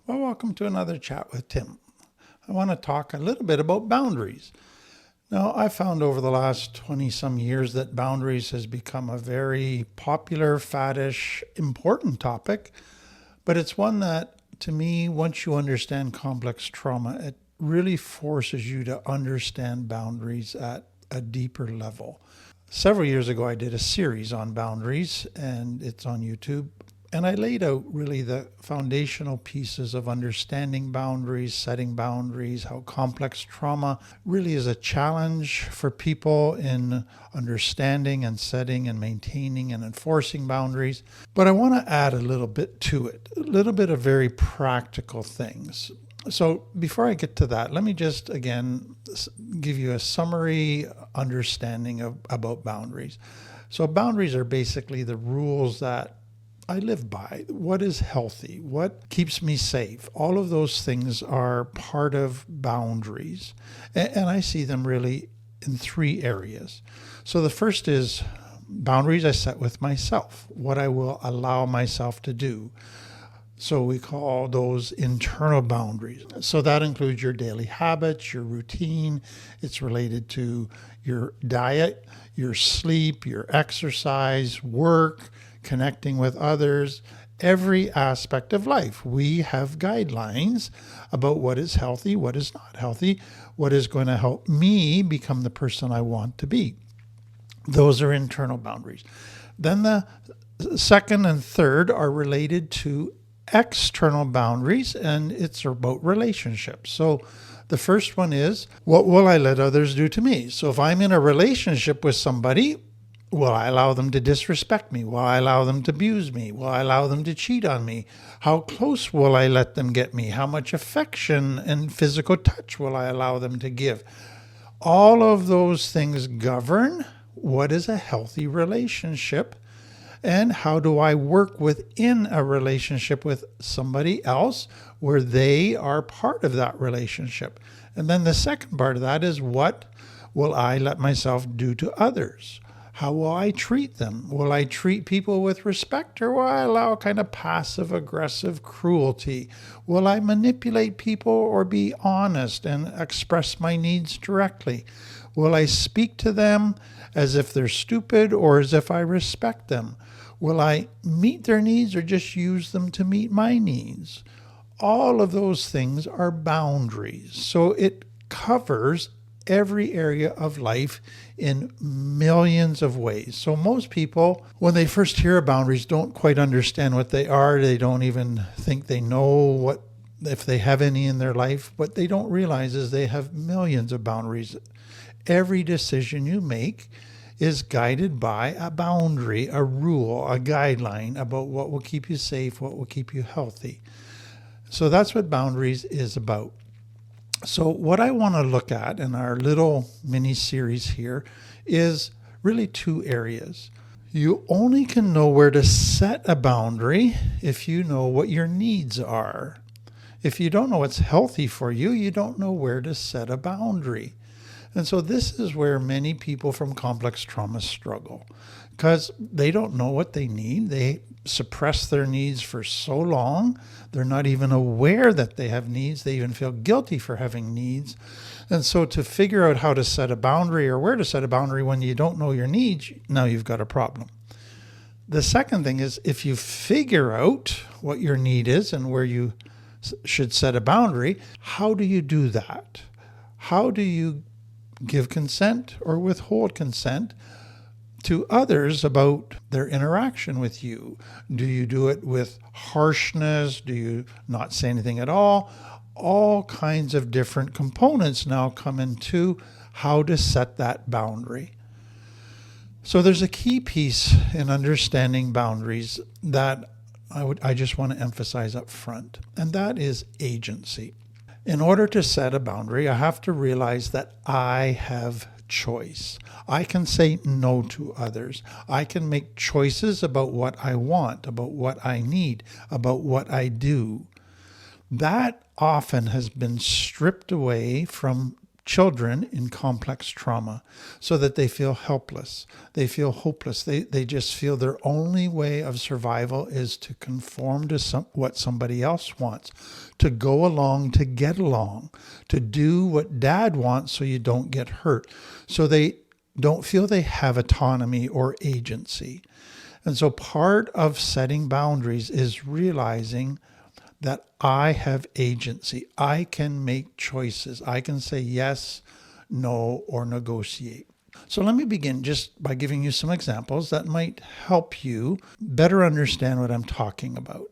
Well, welcome to another chat with Tim. I want to talk a little bit about boundaries. Now, I found over the last 20 some years that boundaries has become a very popular, faddish, important topic, but it's one that, to me, once you understand complex trauma, it really forces you to understand boundaries at a deeper level. Several years ago, I did a series on boundaries, and it's on YouTube. And I laid out really the foundational pieces of understanding boundaries, setting boundaries, how complex trauma really is a challenge for people in understanding and setting and maintaining and enforcing boundaries. But I want to add a little bit to it, a little bit of very practical things. So before I get to that, let me just again give you a summary understanding about boundaries. So boundaries are basically the rules that I live by. What is healthy? What keeps me safe? All of those things are part of boundaries. And I see them really in three areas. So the first is boundaries I set with myself, what I will allow myself to do. So we call those internal boundaries. So that includes your daily habits, your routine. It's related to your diet, your sleep, your exercise, work, connecting with others, every aspect of life. We have guidelines about what is healthy, what is not healthy, what is going to help me become the person I want to be. Those are internal boundaries. Then the second and third are related to external boundaries, and it's about relationships. So the first one is, what will I let others do to me? So if I'm in a relationship with somebody, will I allow them to disrespect me? Will I allow them to abuse me? Will I allow them to cheat on me? How close will I let them get me? How much affection and physical touch will I allow them to give? All of those things govern what is a healthy relationship, and how do I work within a relationship with somebody else where they are part of that relationship. And then the second part of that is, what will I let myself do to others? How will I treat them? Will I treat people with respect, or will I allow kind of passive aggressive cruelty? Will I manipulate people or be honest and express my needs directly? Will I speak to them as if they're stupid or as if I respect them? Will I meet their needs or just use them to meet my needs? All of those things are boundaries. So it covers every area of life in millions of ways. So most people, when they first hear boundaries, don't quite understand what they are. They don't even think they know what, if they have any in their life. What they don't realize is they have millions of boundaries. Every decision you make is guided by a boundary, a rule, a guideline about what will keep you safe, what will keep you healthy. So that's what boundaries is about. So what I want to look at in our little mini series here is really two areas. You only can know where to set a boundary if you know what your needs are. If you don't know what's healthy for you, you don't know where to set a boundary. And so this is where many people from complex trauma struggle, because they don't know what they need. They suppress their needs for so long. They're not even aware that they have needs. They even feel guilty for having needs. And so to figure out how to set a boundary or where to set a boundary when you don't know your needs, now you've got a problem. The second thing is, if you figure out what your need is and where you should set a boundary, how do you do that? How do you give consent or withhold consent to others about their interaction with you? Do you do it with harshness? Do you not say anything at all? All kinds of different components now come into how to set that boundary. So there's a key piece in understanding boundaries that I just want to emphasize up front, and that is agency. In order to set a boundary, I have to realize that I have choice. I can say no to others. I can make choices about what I want, about what I need, about what I do. That often has been stripped away from children in complex trauma so that they feel helpless. They feel hopeless. They just feel their only way of survival is to conform to what somebody else wants, to go along, to get along, to do what dad wants so you don't get hurt. So they don't feel they have autonomy or agency. And so part of setting boundaries is realizing that I have agency. I can make choices. I can say yes, no, or negotiate. So let me begin just by giving you some examples that might help you better understand what I'm talking about.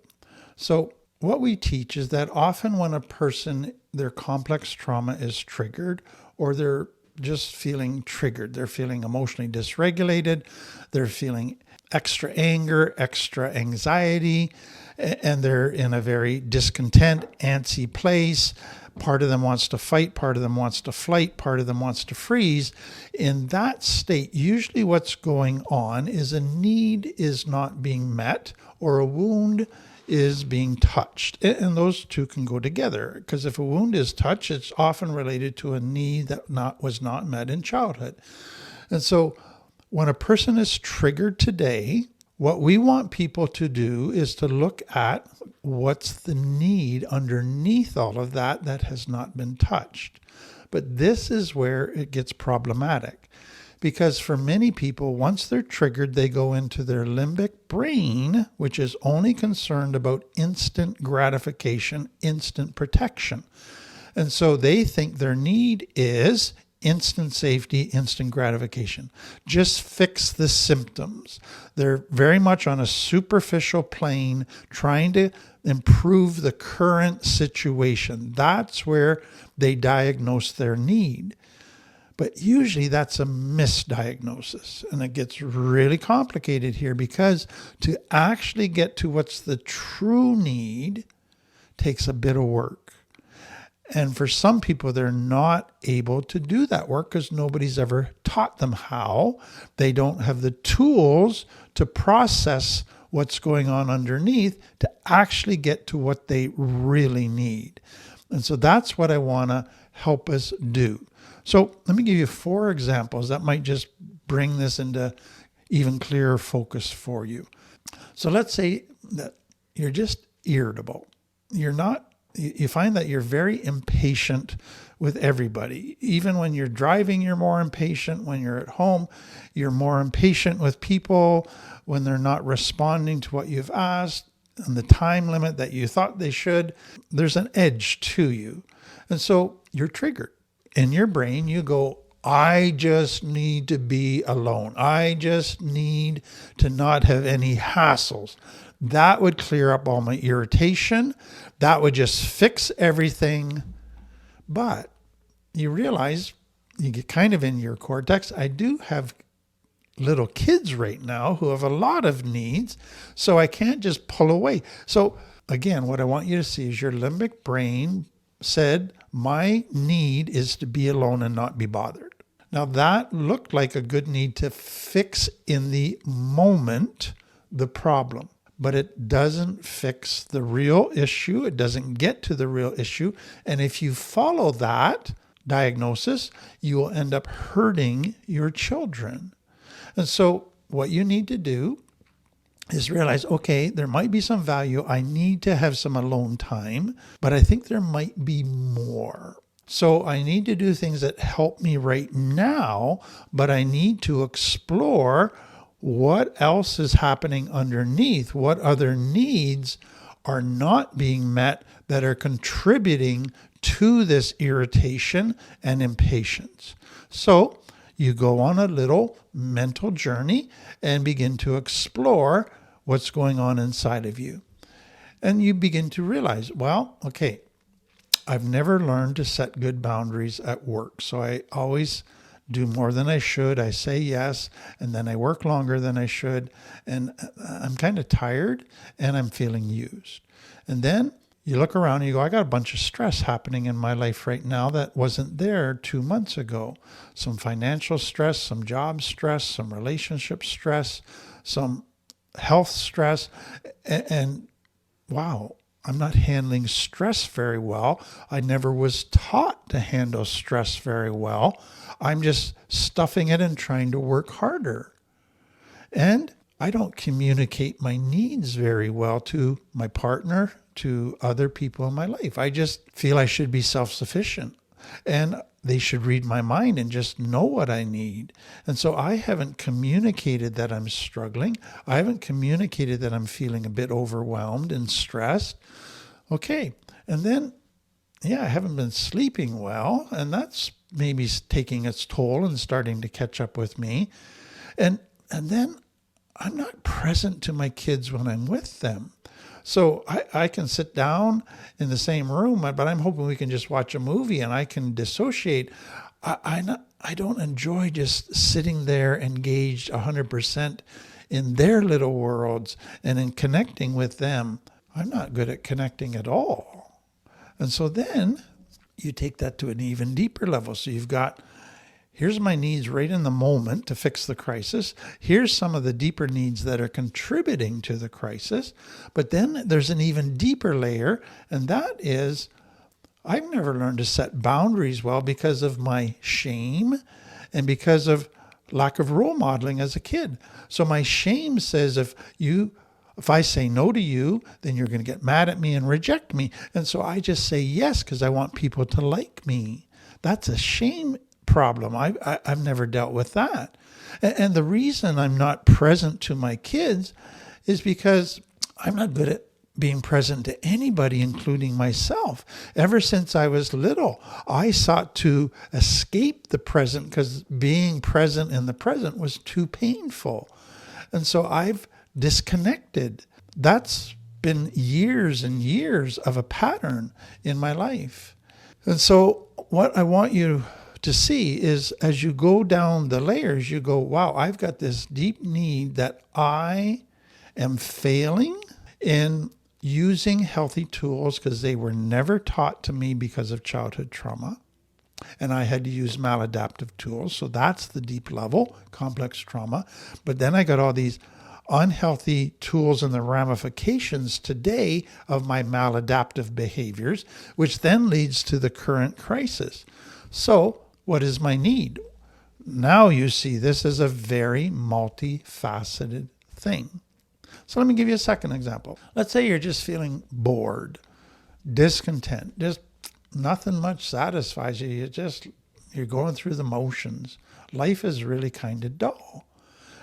So what we teach is that often when a person, their complex trauma is triggered, or they're just feeling triggered, they're feeling emotionally dysregulated, they're feeling extra anger, extra anxiety, and they're in a very discontent, antsy place. Part of them wants to fight, part of them wants to flight, part of them wants to freeze. In that state, usually what's going on is a need is not being met or a wound is being touched. And those two can go together, because if a wound is touched, it's often related to a need that was not met in childhood. And so when a person is triggered today, what we want people to do is to look at what's the need underneath all of that that has not been touched. But this is where it gets problematic, because for many people, once they're triggered, they go into their limbic brain, which is only concerned about instant gratification, instant protection. And so they think their need is instant safety, instant gratification. Just fix the symptoms. They're very much on a superficial plane, trying to improve the current situation. That's where they diagnose their need. But usually that's a misdiagnosis. And it gets really complicated here, because to actually get to what's the true need takes a bit of work. And for some people, they're not able to do that work because nobody's ever taught them how. They don't have the tools to process what's going on underneath to actually get to what they really need. And so that's what I want to help us do. So let me give you 4 examples that might just bring this into even clearer focus for you. So let's say that you're just irritable. You find that you're very impatient with everybody. Even when you're driving, you're more impatient. When you're at home, you're more impatient with people when they're not responding to what you've asked and the time limit that you thought they should. There's an edge to you. And so you're triggered. In your brain, you go, I just need to be alone. I just need to not have any hassles. That would clear up all my irritation. That would just fix everything. But you realize, you get kind of in your cortex, I do have little kids right now who have a lot of needs, so I can't just pull away. So again, what I want you to see is your limbic brain said, my need is to be alone and not be bothered. Now that looked like a good need to fix in the moment the problem. But it doesn't fix the real issue. It doesn't get to the real issue. And if you follow that diagnosis, you will end up hurting your children. And so what you need to do is realize, okay, there might be some value. I need to have some alone time, but I think there might be more. So I need to do things that help me right now, but I need to explore what else is happening underneath, what other needs are not being met that are contributing to this irritation and impatience. So you go on a little mental journey and begin to explore what's going on inside of you. And you begin to realize, well, okay, I've never learned to set good boundaries at work. So I always do more than I should. I say yes, and then I work longer than I should, and I'm kind of tired, and I'm feeling used. And then you look around and you go, I got a bunch of stress happening in my life right now that wasn't there 2 months ago. Some financial stress, some job stress, some relationship stress, some health stress, and wow, I'm not handling stress very well. I never was taught to handle stress very well. I'm just stuffing it and trying to work harder. And I don't communicate my needs very well to my partner, to other people in my life. I just feel I should be self-sufficient and they should read my mind and just know what I need. And so I haven't communicated that I'm struggling. I haven't communicated that I'm feeling a bit overwhelmed and stressed. Okay. And then, I haven't been sleeping well, and that's maybe taking its toll and starting to catch up with me. And then I'm not present to my kids when I'm with them. So I can sit down in the same room, but I'm hoping we can just watch a movie and I can dissociate. I don't enjoy just sitting there engaged 100% in their little worlds and in connecting with them. I'm not good at connecting at all. And so then you take that to an even deeper level. So you've got, here's my needs right in the moment to fix the crisis. Here's some of the deeper needs that are contributing to the crisis. But then there's an even deeper layer, and that is I've never learned to set boundaries well because of my shame and because of lack of role modeling as a kid. So my shame says if I say no to you, then you're going to get mad at me and reject me. And so I just say yes because I want people to like me. That's a shame problem. I've never dealt with that. And the reason I'm not present to my kids is because I'm not good at being present to anybody, including myself. Ever since I was little, I sought to escape the present because being present in the present was too painful. And so I've disconnected. That's been years and years of a pattern in my life. And so what I want you to see is as you go down the layers, you go, wow, I've got this deep need that I am failing in using healthy tools because they were never taught to me because of childhood trauma. And I had to use maladaptive tools. So that's the deep level, complex trauma. But then I got all these unhealthy tools and the ramifications today of my maladaptive behaviors, which then leads to the current crisis. So what is my need? Now you see this as a very multifaceted thing. So let me give you a second example. Let's say you're just feeling bored, discontent, just nothing much satisfies you. You're going through the motions. Life is really kind of dull.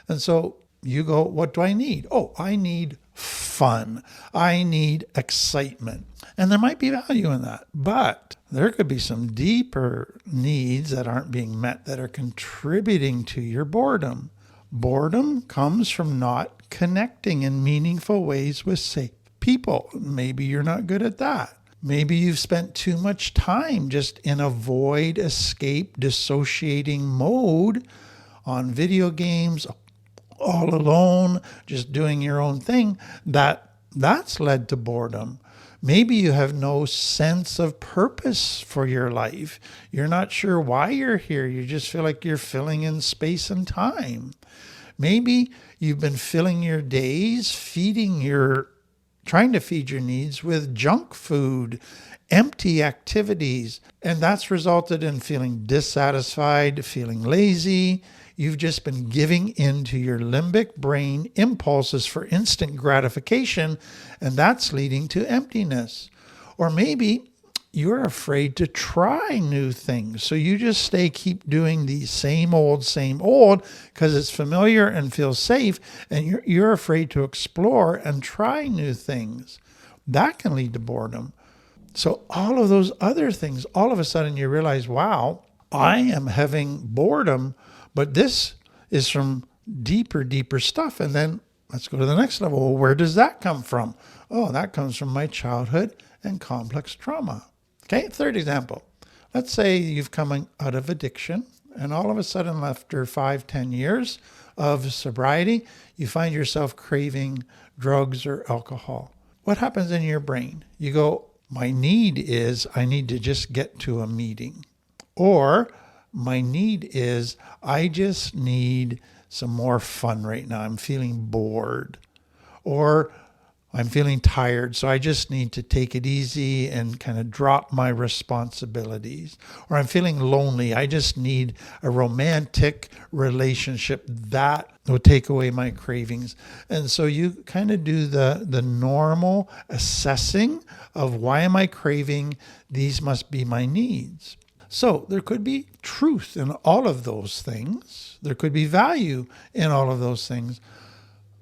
And so you go, what do I need? Oh, I need fun. I need excitement. And there might be value in that, but there could be some deeper needs that aren't being met that are contributing to your boredom. Boredom comes from not connecting in meaningful ways with safe people. Maybe you're not good at that. Maybe you've spent too much time just in avoid, escape, dissociating mode on video games, all alone, just doing your own thing. That's led to boredom. Maybe you have no sense of purpose for your life. You're not sure why you're here. You just feel like you're filling in space and time. Maybe you've been filling your days, trying to feed your needs with junk food, empty activities, and that's resulted in feeling dissatisfied, feeling lazy. You've just been giving in to your limbic brain impulses for instant gratification, and that's leading to emptiness. Or maybe you're afraid to try new things. So you just keep doing the same old, because it's familiar and feels safe, and you're afraid to explore and try new things. That can lead to boredom. So all of those other things, all of a sudden you realize, wow, I am having boredom, but this is from deeper stuff. And then let's go to the next level. Well, where does that come from? Oh, that comes from my childhood and complex trauma. Okay, third example. Let's say you've come out of addiction, and all of a sudden, after 5-10 years of sobriety, you find yourself craving drugs or alcohol. What happens in your brain? You go, my need is I need to just get to a meeting. Or my need is I just need some more fun right now. I'm feeling bored. Or I'm feeling tired, so I just need to take it easy and kind of drop my responsibilities. Or I'm feeling lonely. I just need a romantic relationship that will take away my cravings. And so you kind of do the normal assessing of why am I craving? These must be my needs. So there could be truth in all of those things. There could be value in all of those things.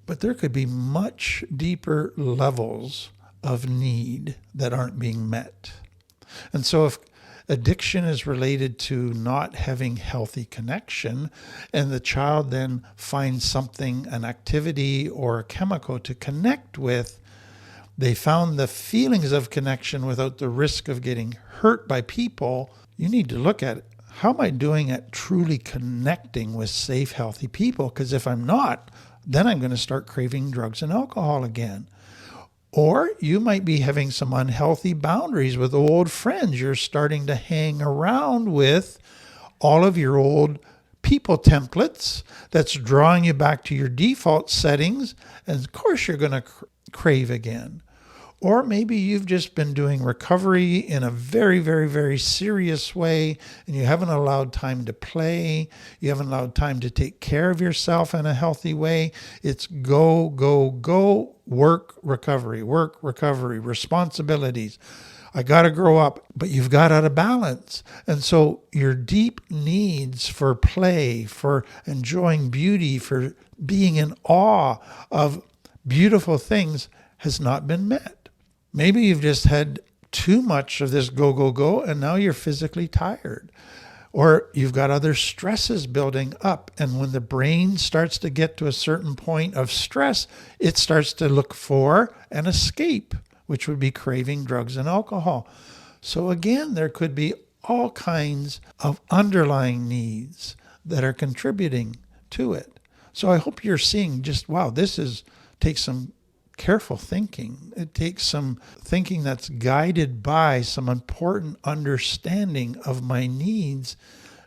But there could be much deeper levels of need that aren't being met. And so if addiction is related to not having healthy connection, and the child then finds something, an activity or a chemical to connect with, they found the feelings of connection without the risk of getting hurt by people, you need to look at it. How am I doing at truly connecting with safe, healthy people? Because if I'm not, then I'm going to start craving drugs and alcohol again. Or you might be having some unhealthy boundaries with old friends. You're starting to hang around with all of your old people templates that's drawing you back to your default settings. And of course, you're going to crave again. Or maybe you've just been doing recovery in a very, very, very serious way, and you haven't allowed time to play. You haven't allowed time to take care of yourself in a healthy way. It's go, go, go, work, recovery, responsibilities. I got to grow up, but you've got out of balance. And so your deep needs for play, for enjoying beauty, for being in awe of beautiful things has not been met. Maybe you've just had too much of this go, go, go, and now you're physically tired. Or you've got other stresses building up. And when the brain starts to get to a certain point of stress, it starts to look for an escape, which would be craving drugs and alcohol. So again, there could be all kinds of underlying needs that are contributing to it. So I hope you're seeing just, wow, takes some careful thinking. It takes some thinking that's guided by some important understanding of my needs,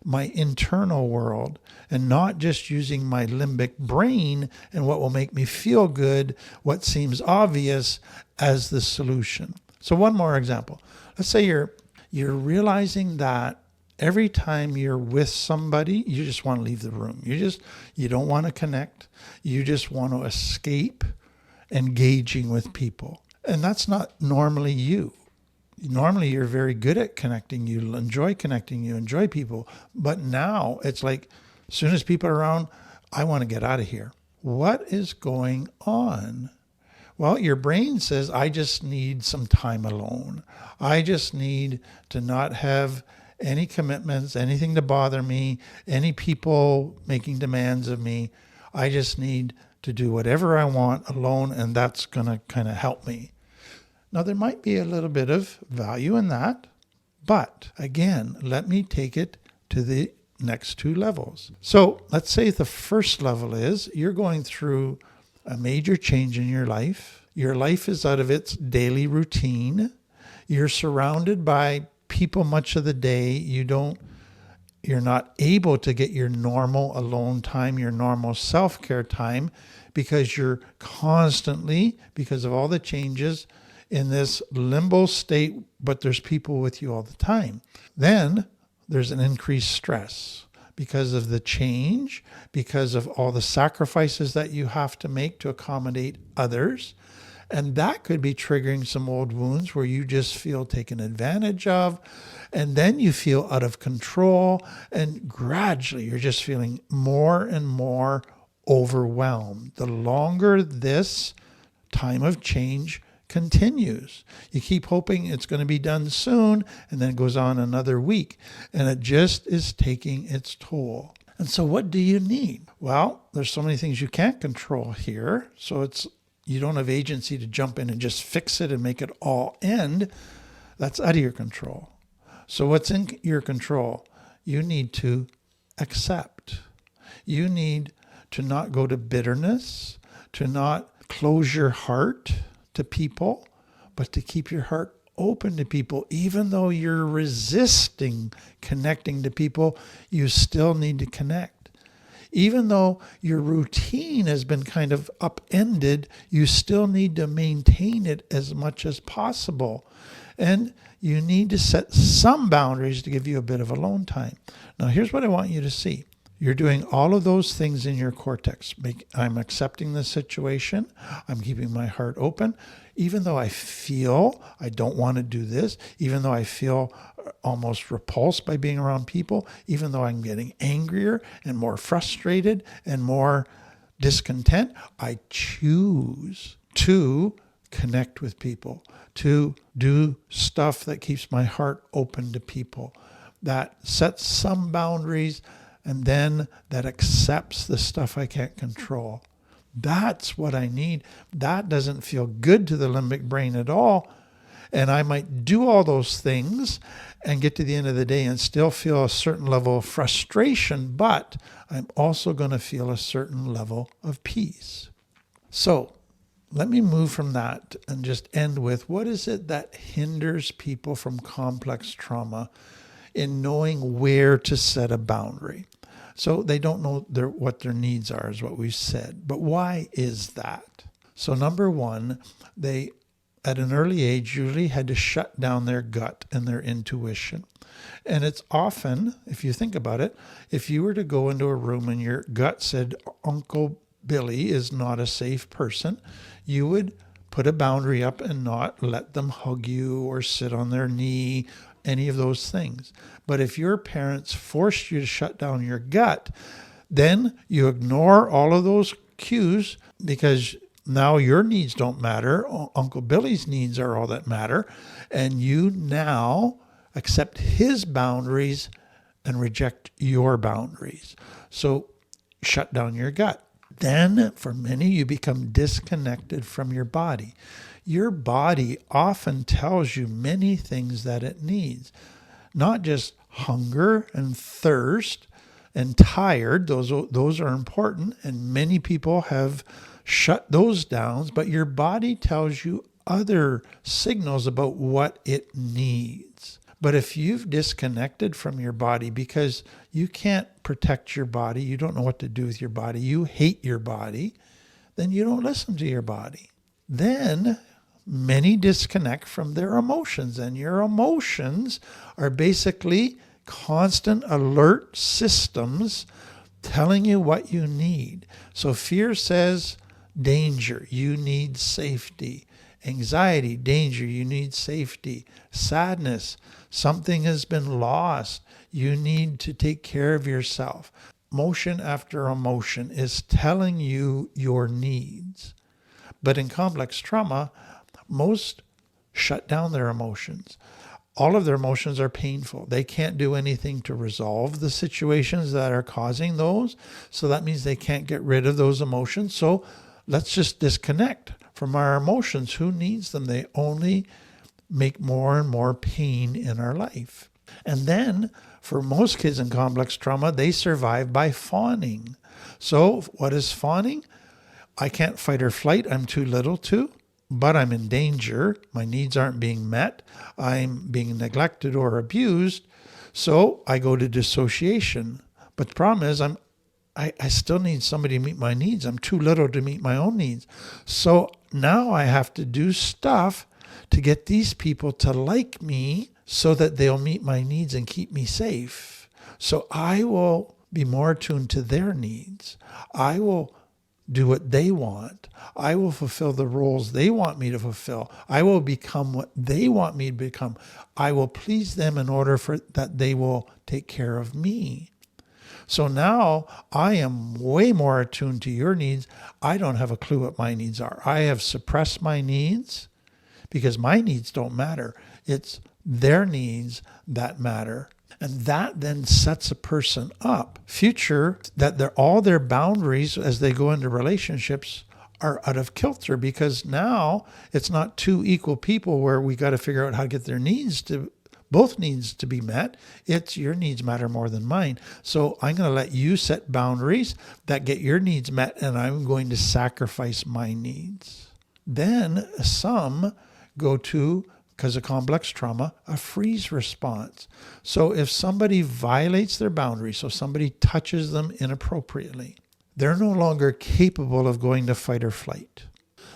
my internal world, and not just using my limbic brain and what will make me feel good, what seems obvious as the solution. So one more example. Let's say you're realizing that every time you're with somebody, you just want to leave the room. You don't want to connect. You just want to escape engaging with people. And that's not normally you. Normally you're very good at connecting. You enjoy connecting. You enjoy people. But now it's like, as soon as people are around, I want to get out of here. What is going on? Well, your brain says, I just need some time alone. I just need to not have any commitments, anything to bother me, any people making demands of me. I just need to do whatever I want alone, and that's going to kind of help me. Now, there might be a little bit of value in that, but again, let me take it to the next two levels. So let's say the first level is you're going through a major change in your life. Your life is out of its daily routine. You're surrounded by people much of the day. You're not able to get your normal alone time, your normal self-care time, because you're constantly, because of all the changes, in this limbo state, but there's people with you all the time. Then there's an increased stress because of the change, because of all the sacrifices that you have to make to accommodate others. And that could be triggering some old wounds where you just feel taken advantage of. And then you feel out of control. And gradually you're just feeling more and more overwhelmed. The longer this time of change continues, you keep hoping it's going to be done soon, and then it goes on another week. And it just is taking its toll. And so what do you need? Well, there's so many things you can't control here. So you don't have agency to jump in and just fix it and make it all end. That's out of your control. So what's in your control? You need to accept. You need to not go to bitterness, to not close your heart to people, but to keep your heart open to people. Even though you're resisting connecting to people, you still need to connect. Even though your routine has been kind of upended, you still need to maintain it as much as possible. And you need to set some boundaries to give you a bit of alone time. Now, here's what I want you to see. You're doing all of those things in your cortex. I'm accepting the situation. I'm keeping my heart open. Even though I feel I don't want to do this, even though I feel almost repulsed by being around people, even though I'm getting angrier and more frustrated and more discontent, I choose to connect with people, to do stuff that keeps my heart open to people, that sets some boundaries, and then that accepts the stuff I can't control. That's what I need. That doesn't feel good to the limbic brain at all. And I might do all those things and get to the end of the day and still feel a certain level of frustration, but I'm also going to feel a certain level of peace. So let me move from that and just end with, what is it that hinders people from complex trauma in knowing where to set a boundary? So they don't know what their needs are, is what we've said. But why is that? So number one, they, at an early age, usually had to shut down their gut and their intuition. And it's often, if you think about it, if you were to go into a room and your gut said, Uncle Billy is not a safe person, you would put a boundary up and not let them hug you or sit on their knee, any of those things. But if your parents forced you to shut down your gut, then you ignore all of those cues because now your needs don't matter. Uncle Billy's needs are all that matter. And you now accept his boundaries and reject your boundaries. So shut down your gut. Then for many, you become disconnected from your body. Your body often tells you many things that it needs, not just hunger and thirst and tired. Those are important, and many people have shut those down, but your body tells you other signals about what it needs. But if you've disconnected from your body because you can't protect your body, you don't know what to do with your body, you hate your body, then you don't listen to your body. Then many disconnect from their emotions, and your emotions are basically constant alert systems telling you what you need. So fear says danger, you need safety. Anxiety, danger, you need safety. Sadness, something has been lost, you need to take care of yourself. Emotion after emotion is telling you your needs. But in complex trauma, most shut down their emotions. All of their emotions are painful. They can't do anything to resolve the situations that are causing those. So that means they can't get rid of those emotions. So let's just disconnect from our emotions. Who needs them? They only make more and more pain in our life. And then for most kids in complex trauma, they survive by fawning. So what is fawning? I can't fight or flight. I'm too little to, but I'm in danger. My needs aren't being met. I'm being neglected or abused. So I go to dissociation. But the problem is I still need somebody to meet my needs. I'm too little to meet my own needs. So now I have to do stuff to get these people to like me so that they'll meet my needs and keep me safe. So I will be more attuned to their needs. I will do what they want. I will fulfill the roles they want me to fulfill. I will become what they want me to become. I will please them in order for that they will take care of me. So now I am way more attuned to your needs. I don't have a clue what my needs are. I have suppressed my needs because my needs don't matter. It's their needs that matter. And that then sets a person up future that all their boundaries as they go into relationships are out of kilter, because now it's not two equal people where we got to figure out how to get their needs to both needs to be met. It's your needs matter more than mine. So I'm going to let you set boundaries that get your needs met, and I'm going to sacrifice my needs. Then some go to because of complex trauma, a freeze response. So if somebody violates their boundaries, so somebody touches them inappropriately, they're no longer capable of going to fight or flight.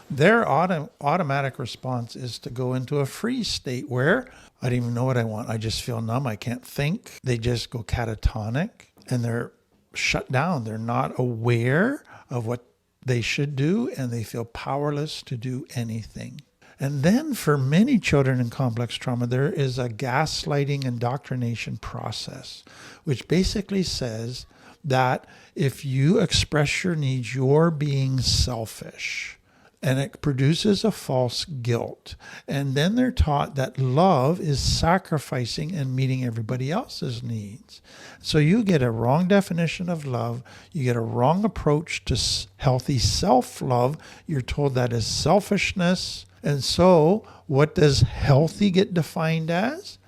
Their automatic response is to go into a freeze state where I don't even know what I want. I just feel numb. I can't think. They just go catatonic and they're shut down. They're not aware of what they should do, and they feel powerless to do anything. And then for many children in complex trauma, there is a gaslighting indoctrination process, which basically says that if you express your needs, you're being selfish. And it produces a false guilt. And then they're taught that love is sacrificing and meeting everybody else's needs. So you get a wrong definition of love. You get a wrong approach to healthy self-love. You're told that is selfishness. And so what does healthy get defined as?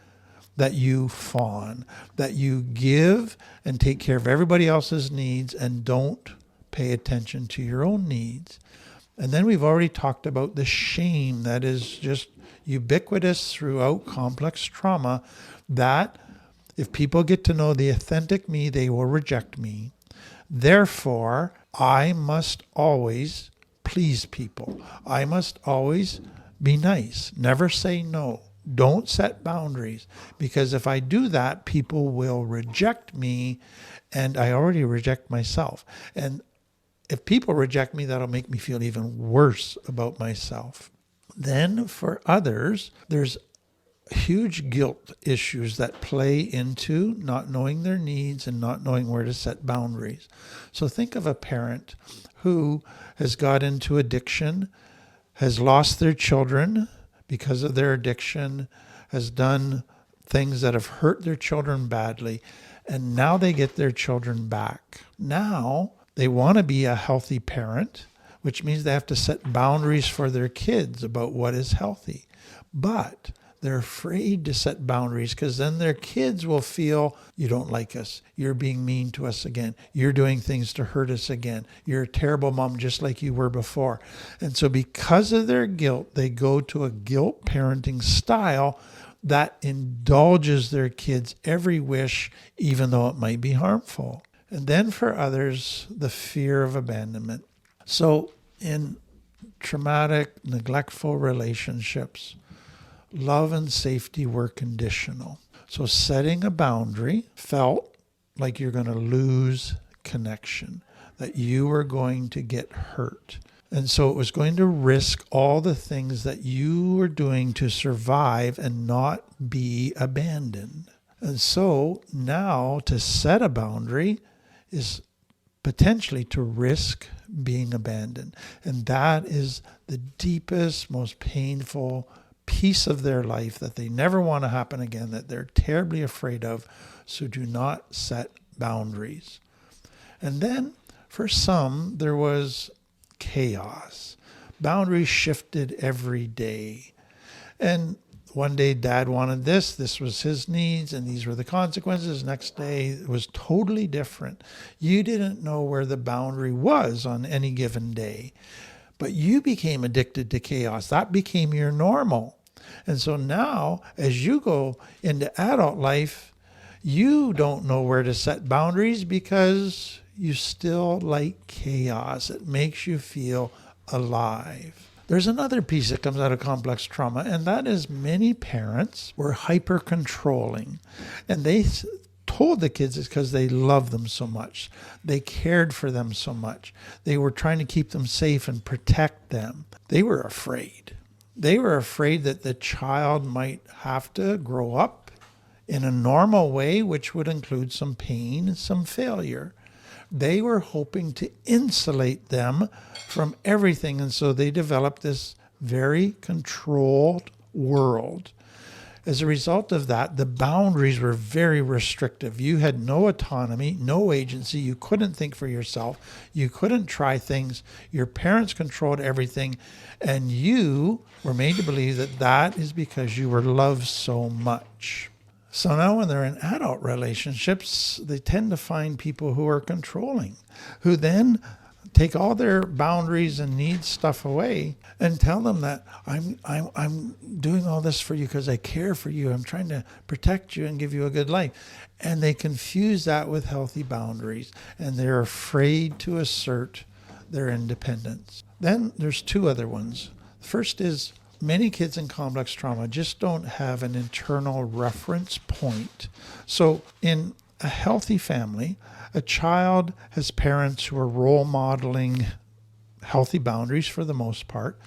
That you fawn, that you give and take care of everybody else's needs and don't pay attention to your own needs. And then we've already talked about the shame that is just ubiquitous throughout complex trauma, that if people get to know the authentic me, they will reject me. Therefore, I must always please people. I must always be nice. Never say no. Don't set boundaries, because if I do that, people will reject me, and I already reject myself. And if people reject me, that'll make me feel even worse about myself. Then for others, there's huge guilt issues that play into not knowing their needs and not knowing where to set boundaries. So think of a parent who has got into addiction, has lost their children because of their addiction, has done things that have hurt their children badly, and now they get their children back. Now they want to be a healthy parent, which means they have to set boundaries for their kids about what is healthy. But they're afraid to set boundaries because then their kids will feel, you don't like us. You're being mean to us again. You're doing things to hurt us again. You're a terrible mom just like you were before. And so because of their guilt, they go to a guilt parenting style that indulges their kids' every wish, even though it might be harmful. And then for others, the fear of abandonment. So in traumatic, neglectful relationships, love and safety were conditional. So setting a boundary felt like you're going to lose connection, that you were going to get hurt. And so it was going to risk all the things that you were doing to survive and not be abandoned. And so now to set a boundary is potentially to risk being abandoned. And that is the deepest, most painful piece of their life that they never want to happen again, that they're terribly afraid of. So do not set boundaries. And then for some, there was chaos. Boundaries shifted every day. And one day dad wanted this was his needs, and these were the consequences. Next day it was totally different. You didn't know where the boundary was on any given day, but you became addicted to chaos. That became your normal. And so now as you go into adult life, you don't know where to set boundaries because you still like chaos. It makes you feel alive. There's another piece that comes out of complex trauma, and that is many parents were hyper-controlling. And they told the kids it's because they loved them so much. They cared for them so much. They were trying to keep them safe and protect them. They were afraid. They were afraid that the child might have to grow up in a normal way, which would include some pain and some failure. They were hoping to insulate them from everything. And so they developed this very controlled world. As a result of that, the boundaries were very restrictive. You had no autonomy, no agency. You couldn't think for yourself. You couldn't try things. Your parents controlled everything. And you were made to believe that that is because you were loved so much. So now when they're in adult relationships, they tend to find people who are controlling, who then take all their boundaries and needs stuff away and tell them that I'm doing all this for you because I care for you. I'm trying to protect you and give you a good life. And they confuse that with healthy boundaries, and they're afraid to assert their independence. Then there's two other ones. First is many kids in complex trauma just don't have an internal reference point. So in a healthy family, a child has parents who are role modeling healthy boundaries for the most part.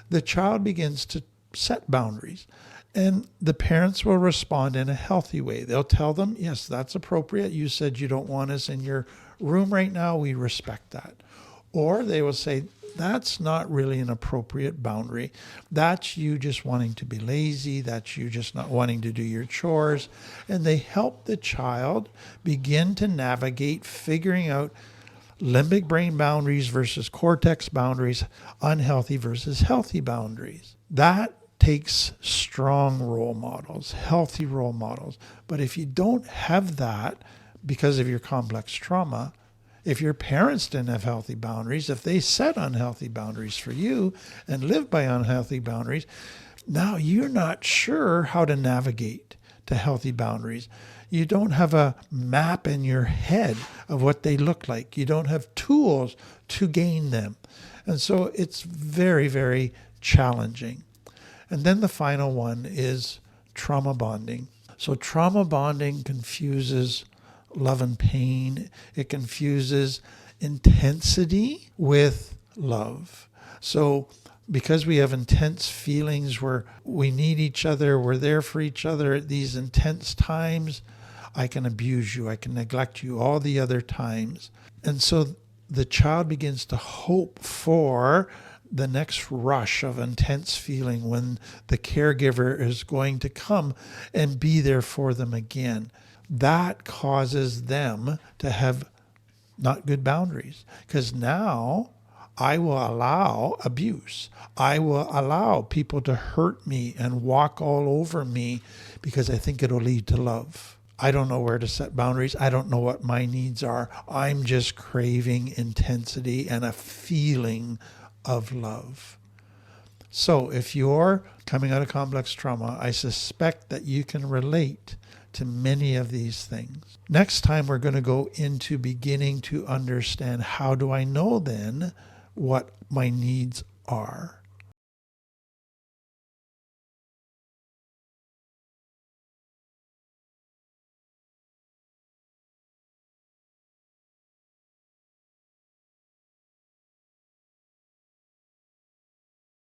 The child begins to set boundaries, and the parents will respond in a healthy way. They'll tell them, yes, that's appropriate. You said you don't want us in your room right now. We respect that. Or they will say, that's not really an appropriate boundary. That's you just wanting to be lazy. That's you just not wanting to do your chores. And they help the child begin to navigate figuring out limbic brain boundaries versus cortex boundaries, unhealthy versus healthy boundaries. That takes strong role models, healthy role models. But if you don't have that because of your complex trauma, if your parents didn't have healthy boundaries, if they set unhealthy boundaries for you and live by unhealthy boundaries, now you're not sure how to navigate to healthy boundaries. You don't have a map in your head of what they look like. You don't have tools to gain them. And so it's very, very challenging. And then the final one is trauma bonding. So trauma bonding confuses love and pain. It confuses intensity with love. So because we have intense feelings where we need each other, we're there for each other at these intense times, I can abuse you, I can neglect you all the other times. And so the child begins to hope for the next rush of intense feeling when the caregiver is going to come and be there for them again. That causes them to have not good boundaries, because now I will allow abuse. I will allow people to hurt me and walk all over me because I think it'll lead to love. I don't know where to set boundaries. I don't know what my needs are. I'm just craving intensity and a feeling of love. So if you're coming out of complex trauma, I suspect that you can relate to many of these things. Next time, we're going to go into beginning to understand, how do I know then what my needs are?